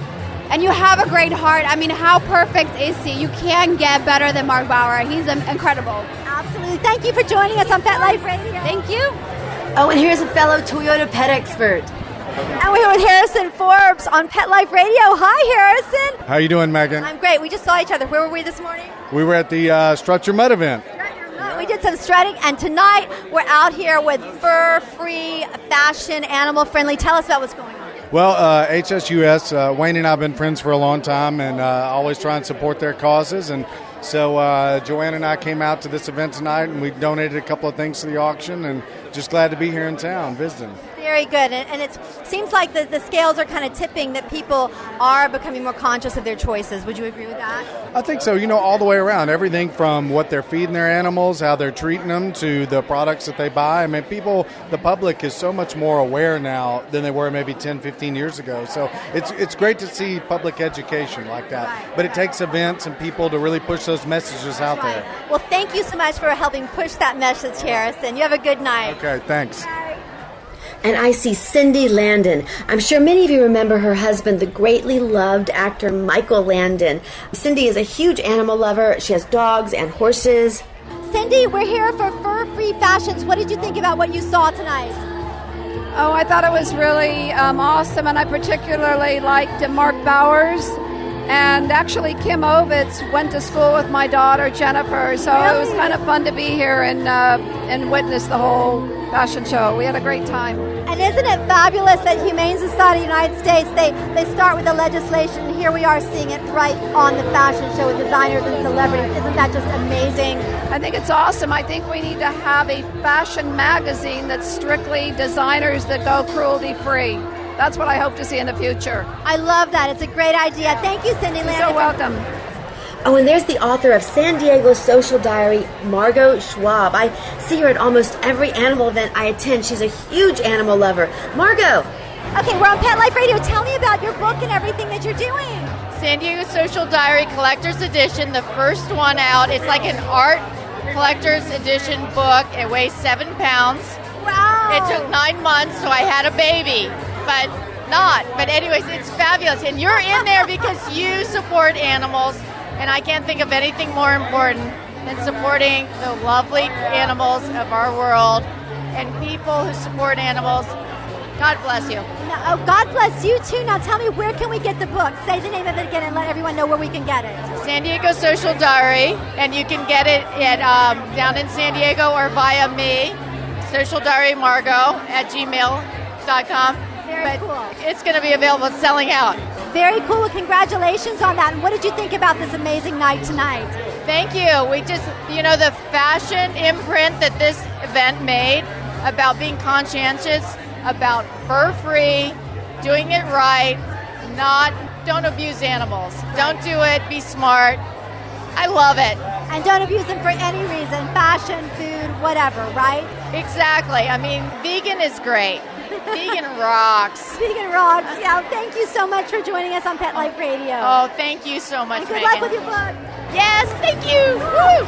and you have a great heart, I mean, how perfect is he? You can't get better than Mark Bouwer. He's incredible. Absolutely. Thank you for joining us on Pet Life Radio. Thank you. Oh, and here's a fellow Toyota pet expert. And we're here with Harrison Forbes on Pet Life Radio. Hi, Harrison. How you doing, Megan? I'm great. We just saw each other. Where were we this morning? We were at the Strut Your Mutt event. We did some strutting, and tonight we're out here with fur-free, fashion, animal-friendly. Tell us about what's going on. Well, HSUS, Wayne and I have been friends for a long time and always try and support their causes. And so Joanna and I came out to this event tonight, and we donated a couple of things to the auction, and just glad to be here in town visiting. Very good. And it seems like the scales are kind of tipping, that people are becoming more conscious of their choices. Would you agree with that? I think so. You know, all the way around. Everything from what they're feeding their animals, how they're treating them, to the products that they buy. I mean, the public is so much more aware now than they were maybe 10, 15 years ago. So it's great to see public education like that. Right. But it takes events and people to really push those messages out there. Well, thank you so much for helping push that message, Harrison. You have a good night. Okay, thanks. And I see Cindy Landon. I'm sure many of you remember her husband, the greatly loved actor Michael Landon. Cindy is a huge animal lover. She has dogs and horses. Cindy, we're here for Fur-Free Fashions. What did you think about what you saw tonight? Oh, I thought it was really awesome, and I particularly liked Mark Bouwer's. And actually, Kim Ovitz went to school with my daughter, Jennifer, so It was kind of fun to be here and witness the whole fashion show. We had a great time. And isn't it fabulous that Humane Society of the United States, they start with the legislation, and here we are seeing it right on the fashion show with designers and celebrities. Isn't that just amazing? I think it's awesome. I think we need to have a fashion magazine that's strictly designers that go cruelty-free. That's what I hope to see in the future. I love that. It's a great idea. Thank you, Cindy Landon. You're so welcome. Oh, and there's the author of San Diego Social Diary, Margot Schwab. I see her at almost every animal event I attend. She's a huge animal lover. Margot. Okay, we're on Pet Life Radio. Tell me about your book and everything that you're doing. San Diego Social Diary Collector's Edition, the first one out. It's like an art collector's edition book. It weighs 7 pounds. Wow. It took 9 months, so I had a baby. But not. But anyways, it's fabulous. And you're in there because you support animals. And I can't think of anything more important than supporting the lovely animals of our world and people who support animals. God bless you. Oh, God bless you too. Now tell me, where can we get the book? Say the name of it again and let everyone know where we can get it. San Diego Social Diary. And you can get it at down in San Diego or via me, socialdiarymargot@gmail.com. Very cool. It's going to be available, selling out. Very cool. Well, congratulations on that. And what did you think about this amazing night tonight? Thank you. We just, the fashion imprint that this event made about being conscientious, about fur-free, doing it right, don't abuse animals. Don't do it, be smart. I love it. And don't abuse them for any reason, fashion, food, whatever, right? Exactly. I mean, vegan is great. Vegan rocks. Vegan rocks. Yeah, thank you so much for joining us on Pet Life Radio. Oh, thank you so much, and good Megan. luck with your book. Yes, thank you. Woo!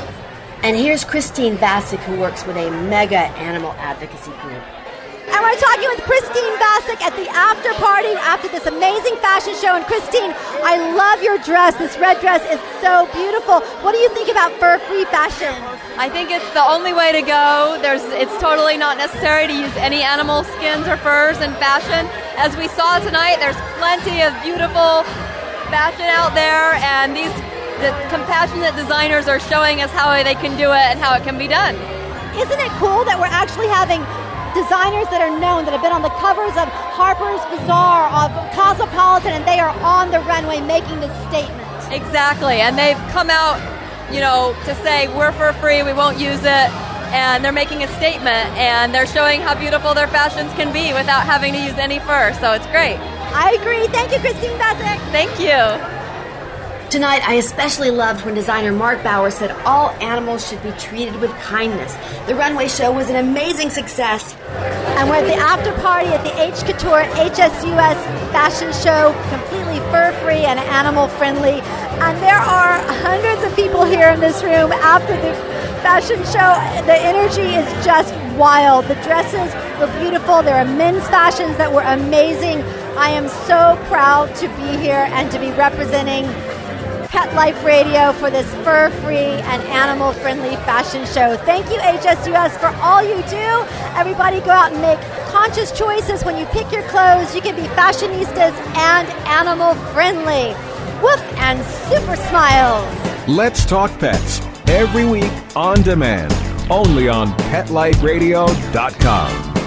And here's Christine Vasic, who works with a mega animal advocacy group. And we're talking with Christine Vasic at the after party after this amazing fashion show. And Christine, I love your dress. This red dress is so beautiful. What do you think about fur-free fashion? I think it's the only way to go. It's totally not necessary to use any animal skins or furs in fashion. As we saw tonight, there's plenty of beautiful fashion out there, and the compassionate designers are showing us how they can do it and how it can be done. Isn't it cool that we're actually having designers that are known, that have been on the covers of Harper's Bazaar, of Cosmopolitan, and they are on the runway making this statement? Exactly, and they've come out, to say we're fur free, we won't use it, and they're making a statement, and they're showing how beautiful their fashions can be without having to use any fur, so it's great. I agree. Thank you, Christine Vasic. Thank you. Tonight, I especially loved when designer Mark Bouwer said all animals should be treated with kindness. The runway show was an amazing success. And we're at the after party at the H-Couture HSUS fashion show, completely fur-free and animal-friendly. And there are hundreds of people here in this room after the fashion show. The energy is just wild. The dresses were beautiful. There are men's fashions that were amazing. I am so proud to be here and to be representing Pet Life Radio for this fur-free and animal-friendly fashion show. Thank you, HSUS, for all you do. Everybody go out and make conscious choices. When you pick your clothes, you can be fashionistas and animal-friendly. Woof and super smiles. Let's Talk Pets, every week on demand, only on PetLifeRadio.com.